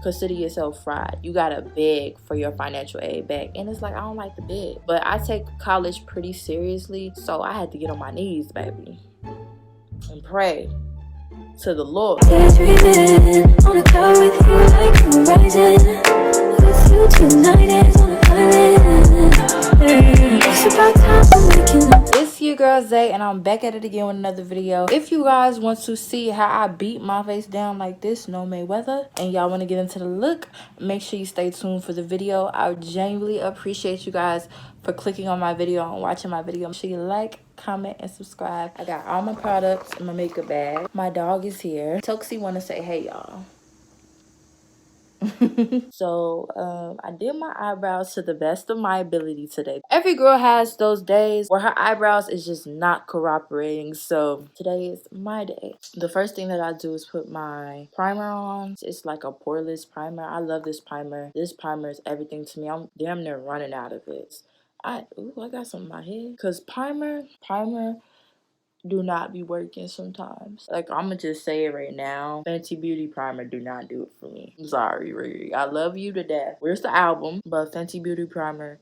consider yourself fried. You gotta beg for your financial aid back. And it's like, I don't like to beg. But I take college pretty seriously, so I had to get on my knees, baby, and pray to the Lord. It's your girl Zay, and I'm back at it again with another video. If you guys want to see how I beat my face down like this, no Mayweather, and y'all want to get into the look, make sure you stay tuned for the video. I genuinely appreciate you guys for clicking on my video and watching my video. Make sure you like, comment, and subscribe. I got all my products in my makeup bag. My dog is here. Toxie want to say hey, y'all. So I did my eyebrows to the best of my ability today. Every girl has those days where her eyebrows is just not cooperating, so today is my day. The first thing that I do is put my primer on. It's like a poreless primer. I love this primer. This primer is everything to me. I'm damn near running out of it. I got something in my head, because primer do not be working sometimes. Like, I'm gonna just say it right now, Fenty Beauty primer do not do it for me. I'm sorry, Riri, I love you to death. Where's the album? But Fenty Beauty primer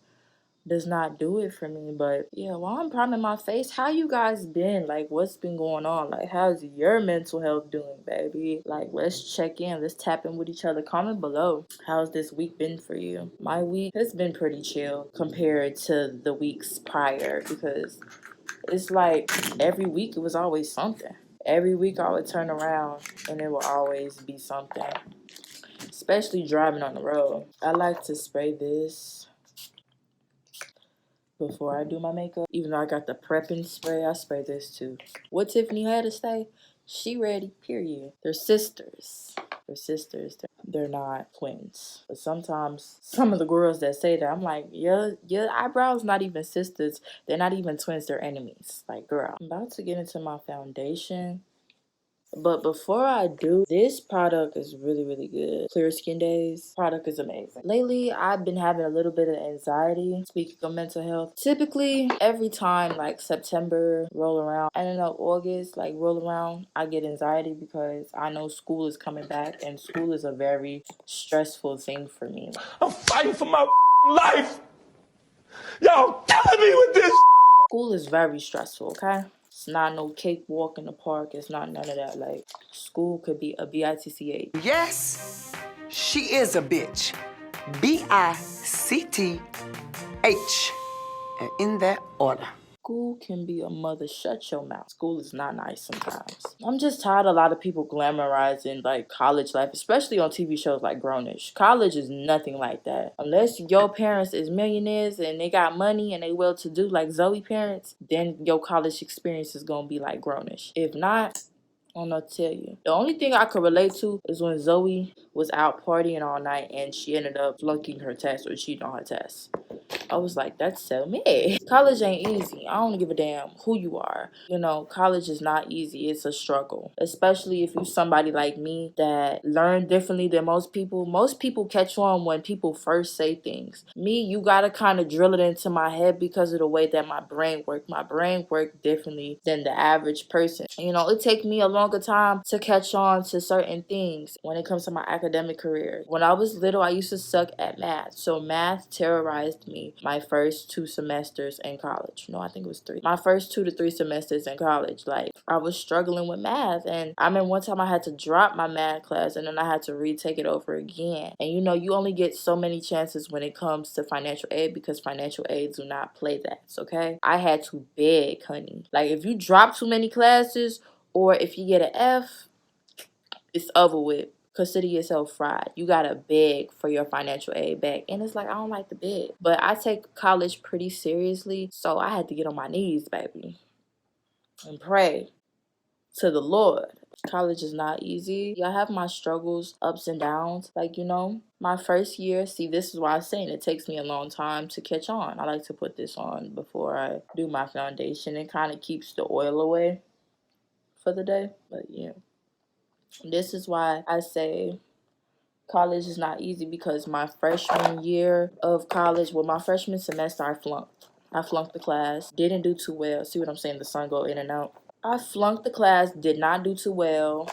does not do it for me. But yeah, while I'm priming my face, how you guys been? Like, what's been going on? Like, how's your mental health doing, baby? Like, let's check in, let's tap in with each other. Comment below, how's this week been for you? My week has been pretty chill compared to the weeks prior, because it's like every week it was always something. Every week I would turn around and it will always be something. Especially driving on the road. I like to spray this before I do my makeup. Even though I got the prepping spray, I spray this too. What Tiffany had to say, she ready, period. They're sisters. They're sisters. They're not twins. But sometimes some of the girls that say that, I'm like, your eyebrows not even sisters. They're not even twins. They're enemies. Like, girl. I'm about to get into my foundation. But before I do, this product is really, really good. Clear Skin Days. Product is amazing. Lately, I've been having a little bit of anxiety. Speaking of mental health, typically every time like September roll around, I don't know, August like roll around, I get anxiety because I know school is coming back, and school is a very stressful thing for me. I'm fighting for my life. Y'all killing me with this. School is very stressful, okay? It's not no cakewalk in the park. It's not none of that. Like, school could be a bitch. Yes, she is a bitch. B-I-C-T-H. And in that order. School can be a mother. Shut your mouth. School is not nice sometimes. I'm just tired of a lot of people glamorizing like college life, especially on TV shows like Grownish. College is nothing like that. Unless your parents is millionaires and they got money and they well-to-do like Zoe parents, then your college experience is gonna be like Grownish. If not, I don't know what to tell you. The only thing I could relate to is when Zoe was out partying all night and she ended up flunking her test or cheating on her test. I was like, that's so me. College ain't easy. I don't give a damn who you are. You know, college is not easy. It's a struggle. Especially if you're somebody like me that learn differently than most people. Most people catch on when people first say things. Me, you gotta kind of drill it into my head because of the way that my brain works. My brain works differently than the average person. You know, it takes me a longer time to catch on to certain things when it comes to my academic career. When I was little, I used to suck at math. So math terrorized me my first 2 semesters in college. No, I think it was 3. My first 2 to 3 semesters in college. Like, I was struggling with math. And I mean, one time I had to drop my math class and then I had to retake it over again. And you know, you only get so many chances when it comes to financial aid because financial aid do not play that, okay? I had to beg, honey. Like, if you drop too many classes or if you get an F, it's over with. Consider yourself fried. You gotta beg for your financial aid back. And it's like, I don't like to beg. But I take college pretty seriously, so I had to get on my knees, baby, and pray to the Lord. College is not easy. I have my struggles, ups and downs. Like, you know, my first year, see, this is why I'm saying it takes me a long time to catch on. I like to put this on before I do my foundation. It kind of keeps the oil away for the day. But yeah. This is why I say college is not easy, because my freshman year of college, well, my freshman semester, I flunked. I flunked the class, didn't do too well. See what I'm saying? The sun go in and out. I flunked the class, did not do too well.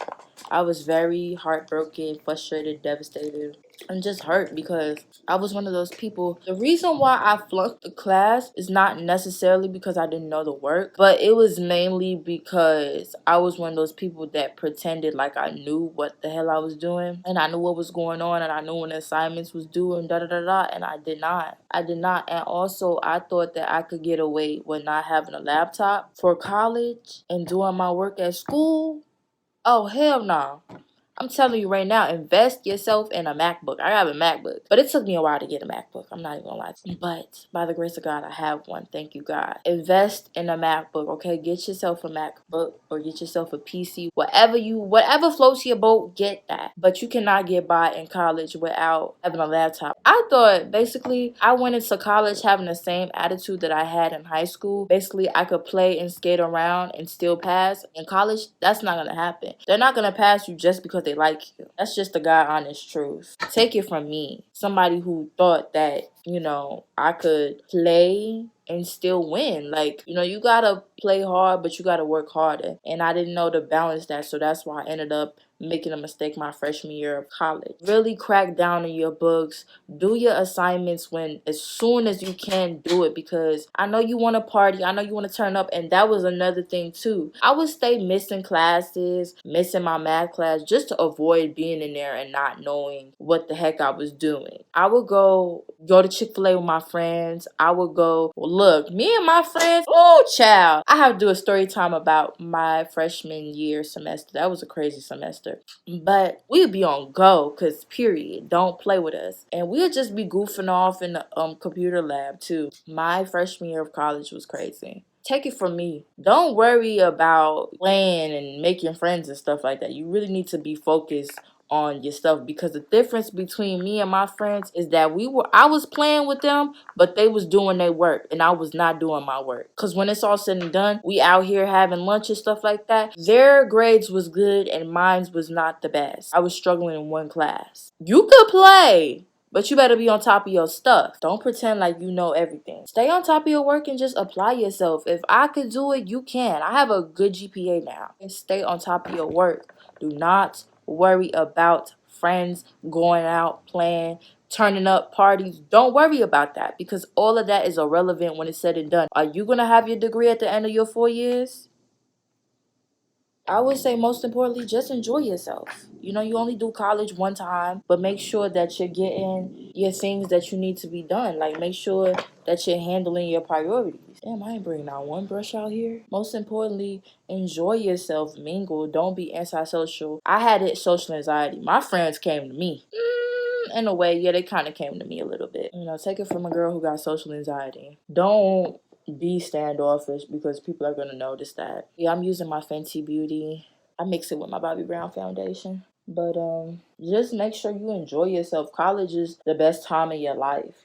I was very heartbroken, frustrated, devastated. I'm just hurt because I was one of those people. The reason why I flunked the class is not necessarily because I didn't know the work, but it was mainly because I was one of those people that pretended like I knew what the hell I was doing, and I knew what was going on, and I knew when the assignments was due and da da da da, and I did not. And also I thought that I could get away with not having a laptop for college and doing my work at school. Oh, hell no. I'm telling you right now, invest yourself in a MacBook. I have a MacBook, but it took me a while to get a MacBook. I'm not even gonna lie to you. But by the grace of God, I have one. Thank you, God. Invest in a MacBook, okay? Get yourself a MacBook or get yourself a PC. Whatever floats your boat, get that. But you cannot get by in college without having a laptop. I thought basically I went into college having the same attitude that I had in high school. Basically, I could play and skate around and still pass. In college, that's not gonna happen. They're not gonna pass you just because they like you. That's just the God honest truth. Take it from me, somebody who thought that, I could play and still win. Like, you gotta play hard, but you gotta work harder. And I didn't know to balance that, so that's why I ended up making a mistake my freshman year of college. Really crack down on your books. Do your assignments as soon as you can do it, because I know you want to party. I know you want to turn up, and that was another thing too. I would stay missing classes, missing my math class just to avoid being in there and not knowing what the heck I was doing. I would go to Chick-fil-A with my friends. I would go, look, me and my friends, oh child. I have to do a story time about my freshman year semester. That was a crazy semester. But we'd be on go, cause period, don't play with us. And we'll just be goofing off in the computer lab too. My freshman year of college was crazy. Take it from me. Don't worry about playing and making friends and stuff like that. You really need to be focused on your stuff, because the difference between me and my friends is that I was playing with them, but they was doing their work and I was not doing my work. Because when it's all said and done, we out here having lunch and stuff like that. Their grades was good and mine was not the best. I was struggling in one class. You could play, but you better be on top of your stuff. Don't pretend like you know everything. Stay on top of your work and just apply yourself. If I could do it, you can. I have a good GPA now. And stay on top of your work. Do not worry about friends going out, playing, turning up, parties. Don't worry about that, because all of that is irrelevant when it's said and done. Are you going to have your degree at the end of your 4 years? I would say most importantly, just enjoy yourself. You only do college one time, but make sure that you're getting your things that you need to be done. Like, make sure that you're handling your priorities. Damn, I ain't bringing out one brush out here. Most importantly, enjoy yourself, mingle, don't be antisocial. I had social anxiety. My friends came to me. In a way, yeah, they kind of came to me a little bit. Take it from a girl who got social anxiety. Don't be standoffish, because people are going to notice that. Yeah, I'm using my Fenty Beauty. I mix it with my Bobbi Brown foundation. But just make sure you enjoy yourself. College is the best time of your life,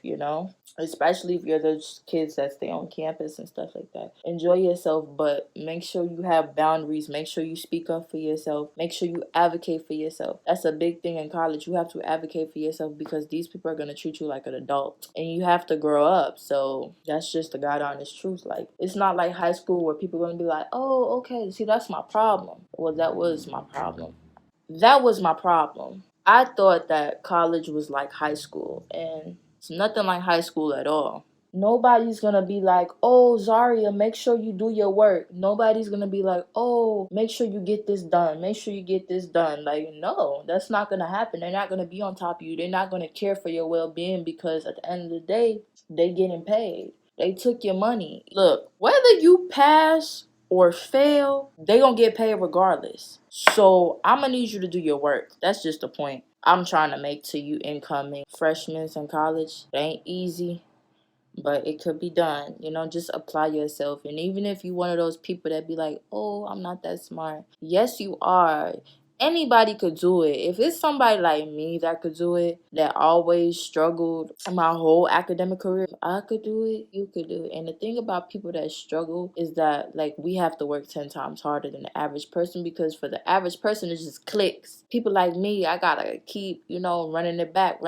especially if you're those kids that stay on campus and stuff like that. Enjoy yourself, but make sure you have boundaries. Make sure you speak up for yourself. Make sure you advocate for yourself. That's a big thing in college. You have to advocate for yourself, because these people are going to treat you like an adult and you have to grow up. So that's just the God honest truth. Like, it's not like high school where people are going to be like, oh, okay, see, that's my problem. Well, that was my problem. I thought that college was like high school, and it's nothing like high school at all. Nobody's gonna be like, oh, Zaria, make sure you do your work. Nobody's gonna be like, oh, make sure you get this done. Make sure you get this done. Like, no, that's not gonna happen. They're not gonna be on top of you. They're not gonna care for your well-being, because at the end of the day, they getting paid. They took your money. Look, whether you pass or fail, they gonna get paid regardless. So I'm gonna need you to do your work. That's just the point I'm trying to make to you incoming freshmen in college. It ain't easy, but it could be done. Just apply yourself. And even if you one of those people that be like, oh, I'm not that smart. Yes, you are. Anybody could do it. If it's somebody like me that could do it, that always struggled my whole academic career, if I could do it, you could do it. And the thing about people that struggle is that, like, we have to work 10 times harder than the average person, because for the average person, it just clicks. People like me, I gotta keep, running it back.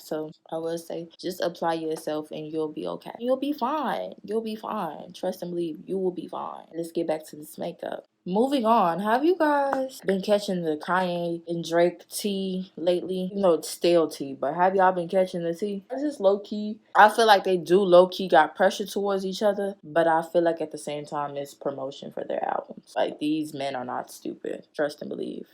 So I would say, just apply yourself and you'll be okay. You'll be fine. Trust and believe, you will be fine. Let's get back to this makeup. Moving on, have you guys been catching the Kanye and Drake tea lately? You know, it's stale tea, but have y'all been catching the tea? It's just low key. I feel like they do low key got pressure towards each other, but I feel like at the same time it's promotion for their albums. Like, these men are not stupid. Trust and believe.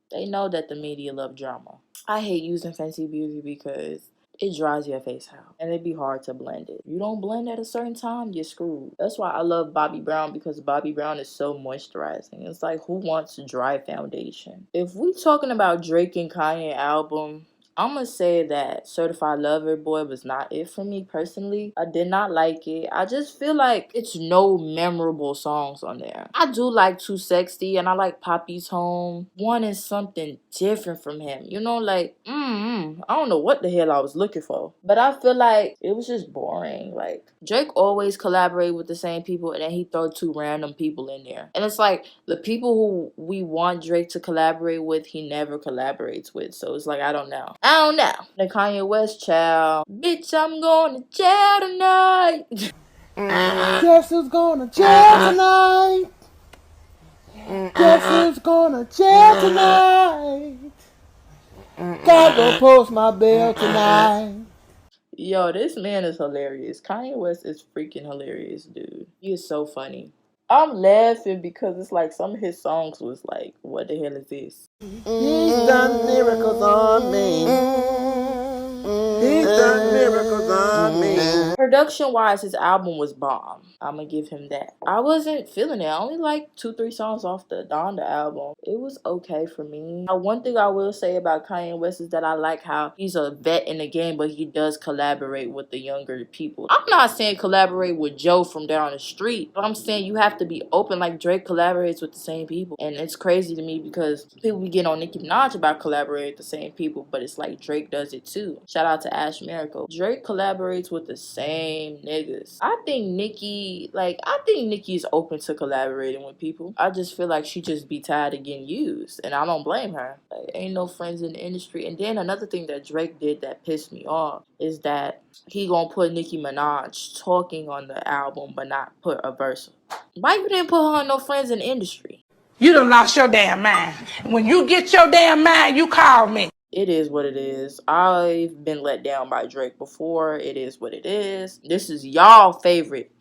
They know that the media love drama. I hate using Fenty Beauty because it dries your face out and it'd be hard to blend it. If you don't blend at a certain time, you're screwed. That's why I love Bobbi Brown, because Bobbi Brown is so moisturizing. It's like, who wants a dry foundation? If we talking about Drake and Kanye album, I'm gonna say that Certified Lover Boy was not it for me personally. I did not like it. I just feel like it's no memorable songs on there. I do like Too Sexy and I like Poppy's Home. Wanting something different from him. You know, like, I don't know what the hell I was looking for. But I feel like it was just boring. Like, Drake always collaborate with the same people and then he throw two random people in there. And it's like, the people who we want Drake to collaborate with, he never collaborates with. So it's like, I don't know. The Kanye West child. Bitch, I'm going to jail tonight. Guess who's going to jail tonight? Guess who's going to jail tonight? Gotta go post my bail tonight. Yo, this man is hilarious. Kanye West is freaking hilarious, dude. He is so funny. I'm laughing because it's like some of his songs was like, what the hell is this? He's done miracles on me. He's done miracles on me. Production wise, his album was bomb. I'm gonna give him that. I wasn't feeling it. I only like 2-3 songs off the Donda album. It was okay for me. One thing I will say about Kanye West is that I like how he's a vet in the game, but he does collaborate with the younger people. I'm not saying collaborate with Joe from down the street, but I'm saying you have to be open. Like, Drake collaborates with the same people. And it's crazy to me because people be getting on Nicki Minaj about collaborating with the same people, but it's like Drake does it too. Shout out to Ash Miracle. Drake collaborates with the same niggas. I think Nicki is open to collaborating with people. I just feel like she just be tired of getting used, and I don't blame her. Like, ain't no friends in the industry. And then another thing that Drake did that pissed me off is that he gonna put Nicki Minaj talking on the album but not put a verse. Why you didn't put her on no friends in the industry? You done lost your damn mind. When you get your damn mind, you call me. It is what it is. I've been let down by Drake before. It is what it is. This is y'all favorite.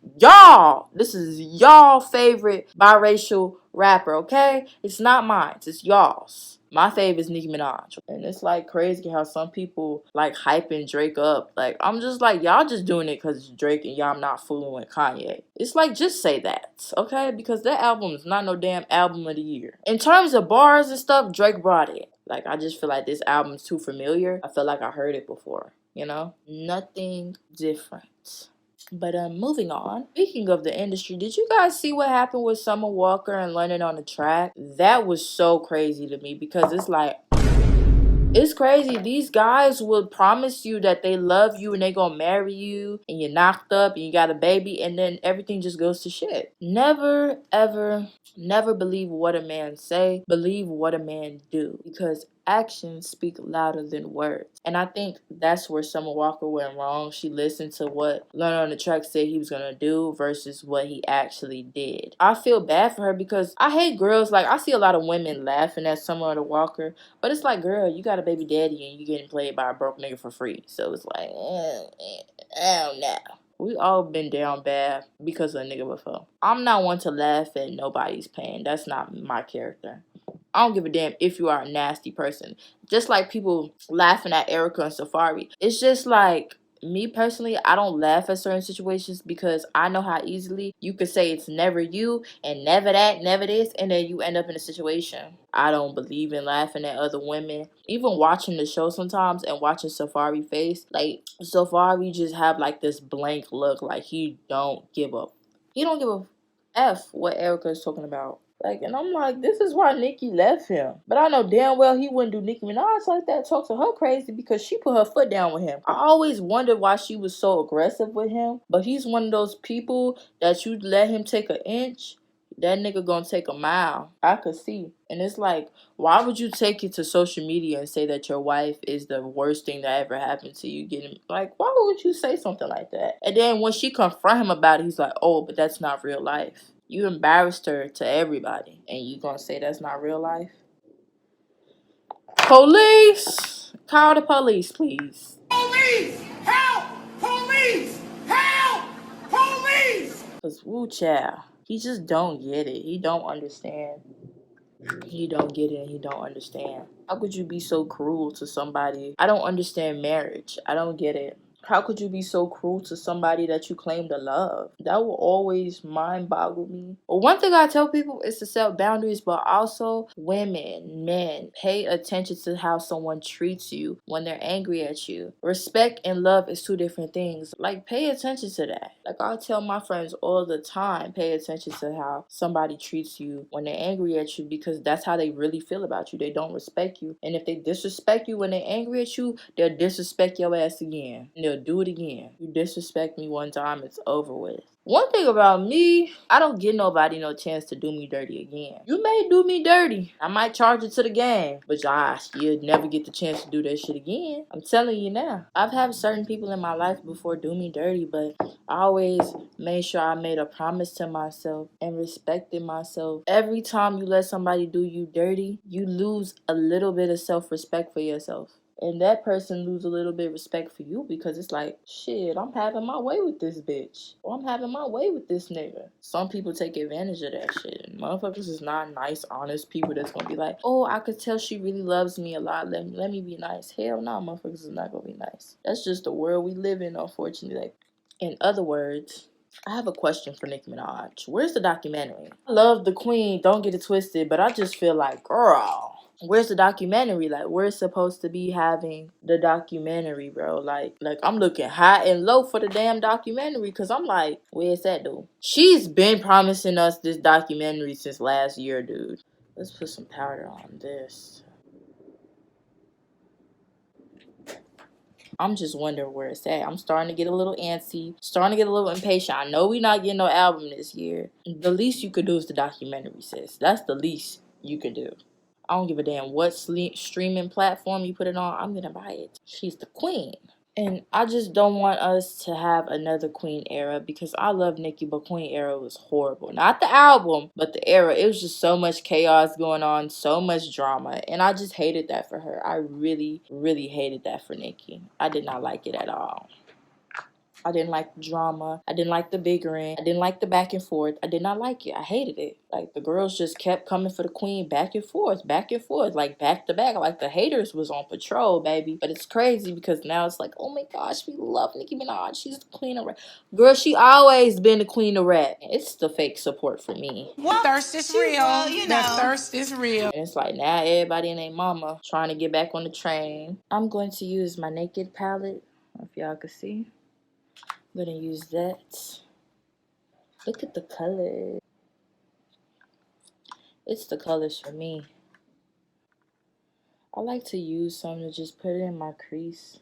This is y'all favorite biracial rapper, okay? It's not mine. It's y'all's. My fave is Nicki Minaj. And it's like crazy how some people like hyping Drake up. Like, I'm just like, y'all just doing it because it's Drake and y'all not fooling with Kanye. It's like, just say that, okay? Because that album is not no damn album of the year. In terms of bars and stuff, Drake brought it. Like, I just feel like this album's too familiar. I feel like I heard it before, you know? Nothing different. But moving on. Speaking of the industry, did you guys see what happened with Summer Walker and London on the Track? That was so crazy to me because it's like, it's crazy. These guys will promise you that they love you and they gonna marry you and you're knocked up and you got a baby and then everything just goes to shit. Never, ever, never believe what a man say. Believe what a man do. Because actions speak louder than words. And I think that's where Summer Walker went wrong. She listened to what Learn on the Track said he was gonna do versus what he actually did. I feel bad for her because I hate girls. Like, I see a lot of women laughing at Summer Walker, but it's like, girl, you got a baby daddy and you getting played by a broke nigga for free. So it's like, I don't know. We all been down bad because of a nigga before. I'm not one to laugh at nobody's pain. That's not my character. I don't give a damn if you are a nasty person. Just like people laughing at Erica and Safari. It's just like, me personally, I don't laugh at certain situations because I know how easily you could say it's never you and never that, never this, and then you end up in a situation. I don't believe in laughing at other women. Even watching the show sometimes and watching Safari face, like, Safari just have like this blank look, like he don't give a F what Erica is talking about. Like, and I'm like, this is why Nicki left him. But I know damn well he wouldn't do Nicki Minaj like that, talk to her crazy because she put her foot down with him. I always wondered why she was so aggressive with him. But he's one of those people that you let him take an inch, that nigga gonna take a mile. I could see. And it's like, why would you take it to social media and say that your wife is the worst thing that ever happened to you? Like, why would you say something like that? And then when she confront him about it, he's like, oh, but that's not real life. You embarrassed her to everybody, and you gonna say that's not real life? Police! Call the police, please. Police! Help! Police! Help! Police! Cause woo child, he just don't get it. He don't understand. He don't get it and he don't understand. How could you be so cruel to somebody? I don't understand marriage. I don't get it. How could you be so cruel to somebody that you claim to love? That will always mind boggle me. Well, one thing I tell people is to set boundaries, but also women, men, pay attention to how someone treats you when they're angry at you. Respect and love is two different things. Like, pay attention to that. Like, I tell my friends all the time, pay attention to how somebody treats you when they're angry at you, because that's how they really feel about you. They don't respect you. And if they disrespect you when they're angry at you, they'll disrespect your ass again. And they'll do it again. You disrespect me one time, it's over with. One thing about me, I don't give nobody no chance to do me dirty again. You may do me dirty. I might charge it to the game. But gosh, you'll never get the chance to do that shit again. I'm telling you now. I've had certain people in my life before do me dirty, but I always made sure I made a promise to myself and respected myself. Every time you let somebody do you dirty, you lose a little bit of self-respect for yourself. And that person lose a little bit of respect for you, because it's like, shit, I'm having my way with this bitch. Or I'm having my way with this nigga. Some people take advantage of that shit. And motherfuckers is not nice, honest people that's gonna be like, oh, I could tell she really loves me a lot. Let me be nice. Hell no, motherfuckers is not gonna be nice. That's just the world we live in, unfortunately. Like, in other words, I have a question for Nicki Minaj. Where's the documentary? I love the queen, don't get it twisted, but I just feel like, girl, where's the documentary? Like, we're supposed to be having the documentary, bro. Like I'm looking high and low for the damn documentary, because I'm like, where's that, dude? She's been promising us this documentary since last year, dude. Let's put some powder on this. I'm just wondering where it's at. I'm starting to get a little antsy, starting to get a little impatient. I know we're not getting no album this year. The least you could do is the documentary, sis. That's the least you could do. I don't give a damn what streaming platform you put it on. I'm gonna buy it. She's the queen. And I just don't want us to have another Queen era, because I love Nicki, but Queen era was horrible. Not the album, but the era. It was just so much chaos going on, so much drama. And I just hated that for her. I really, really hated that for Nicki. I did not like it at all. I didn't like the drama. I didn't like the bickering. I didn't like the back and forth. I did not like it. I hated it. Like, the girls just kept coming for the queen back and forth, like back to back. Like, the haters was on patrol, baby. But it's crazy because now it's like, oh my gosh, we love Nicki Minaj. She's the queen of rap. Girl, she always been the queen of rap. It's the fake support for me. What? Thirst is real. Well, you know. The thirst is real. And it's like, now everybody and their mama trying to get back on the train. I'm going to use my Naked palette, if y'all can see. I'm gonna use that. Look at the color. It's the colors for me. I like to use some to just put it in my crease.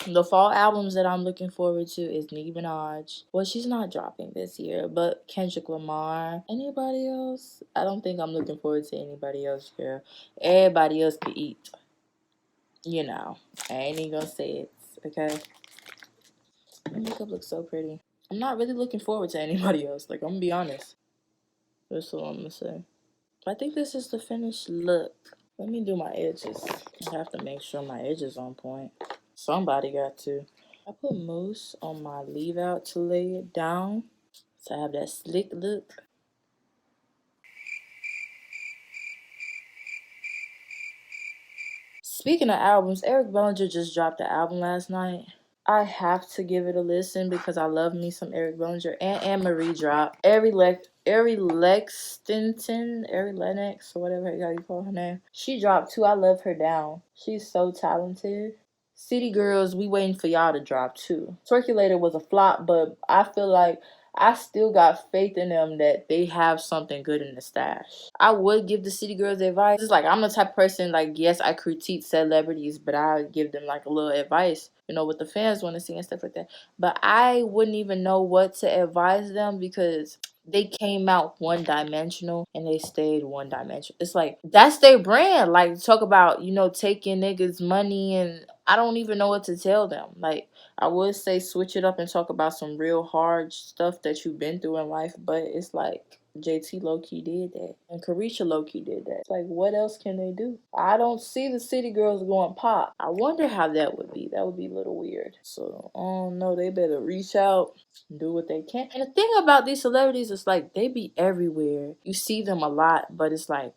The fall albums that I'm looking forward to is Nicki Minaj. Well, she's not dropping this year, but Kendrick Lamar. Anybody else? I don't think I'm looking forward to anybody else, girl. Everybody else can eat. You know, I ain't even gonna say it, okay? My makeup looks so pretty. I'm not really looking forward to anybody else. Like, I'm gonna be honest. That's all I'm gonna say. I think this is the finished look. Let me do my edges. I have to make sure my edges on point. Somebody got to. I put mousse on my leave out to lay it down, so I have that slick look. Speaking of albums, Eric Bellinger just dropped the album last night. I have to give it a listen because I love me some Eric Bellinger. And Anne-Marie dropped. Ari Lennox, or whatever you call her name. She dropped too. I love her down. She's so talented. City Girls, we waiting for y'all to drop too. Circulator was a flop, but I feel like I still got faith in them that they have something good in the stash. I would give the City Girls advice. It's like, I'm the type of person, like, yes, I critique celebrities, but I give them like a little advice, you know, what the fans want to see and stuff like that. But I wouldn't even know what to advise them because they came out one-dimensional and they stayed one-dimensional. It's like, that's their brand. Like, talk about, you know, taking niggas' money and I don't even know what to tell them. Like, I would say switch it up and talk about some real hard stuff that you've been through in life, but it's like JT low-key did that. And Carisha low-key did that. It's like, what else can they do? I don't see the city girls going pop. I wonder how that would be. That would be a little weird. So, I don't know. They better reach out and do what they can. And the thing about these celebrities is like, they be everywhere. You see them a lot, but it's like,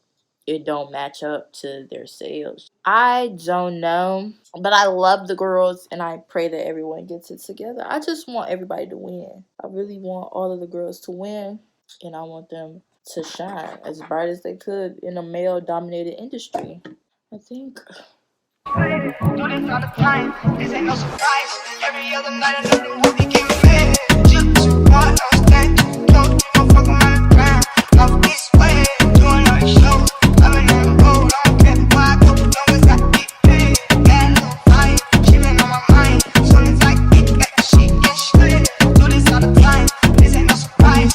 it don't match up to their sales. I don't know, but I love the girls and I pray that everyone gets it together. I just want everybody to win. I really want all of the girls to win, and I want them to shine as bright as they could in a male-dominated industry. I think. Do this all the time. This ain't no surprise. Every other night I know the movie getting mad. Just want on stage. Don't give a fuck around the ground. Off this way, doing all these shows. I've been on the road, I don't care why I go. Long as I get paid. Got a little fire, she been on my mind. Soon as I get back, she get straight. Do this all the time. This ain't no surprise.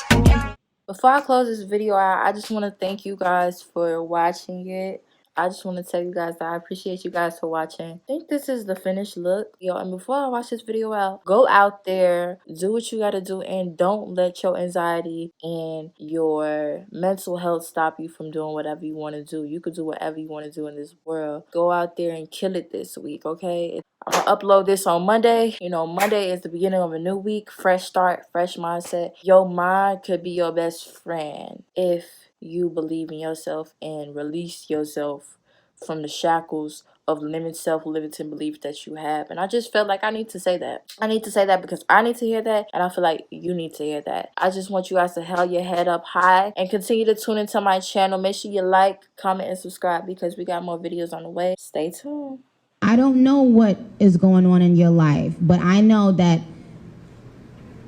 Before I close this video out, I just want to thank you guys for watching it. I just want to tell you guys that I appreciate you guys for watching. I think this is the finished look. Yo, and before I watch this video out, go out there, do what you gotta do, and don't let your anxiety and your mental health stop you from doing whatever you want to do. You could do whatever you want to do in this world. Go out there and kill it this week, okay? I'm gonna upload this on Monday. You know, Monday is the beginning of a new week. Fresh start, fresh mindset. Your mind could be your best friend if you believe in yourself and release yourself from the shackles of limited self-limiting beliefs that you have. And I just felt like I need to say that. I need to say that because I need to hear that, and I feel like you need to hear that. I just want you guys to hold your head up high and continue to tune into my channel. Make sure you like, comment, and subscribe because we got more videos on the way. Stay tuned. I don't know what is going on in your life, but I know that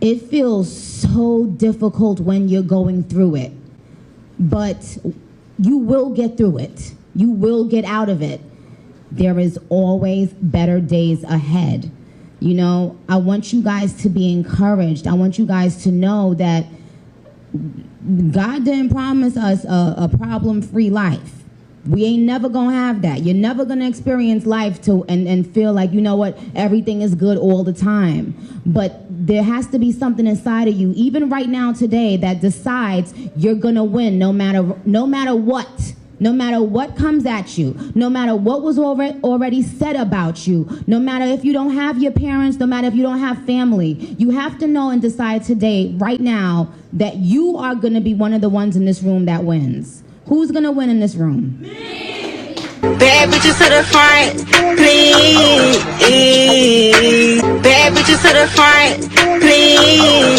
it feels so difficult when you're going through it. But you will get through it. You will get out of it. There is always better days ahead. You know, I want you guys to be encouraged. I want you guys to know that God didn't promise us a problem-free life. We ain't never gonna have that. You're never gonna experience life and feel like, you know what, everything is good all the time. But there has to be something inside of you, even right now today, that decides you're gonna win no matter what. No matter what comes at you, no matter what was already said about you, no matter if you don't have your parents, no matter if you don't have family, you have to know and decide today, right now, that you are gonna be one of the ones in this room that wins. Who's gonna win in this room? Me. Bad bitches to the front, please. Bad bitches to the front, please.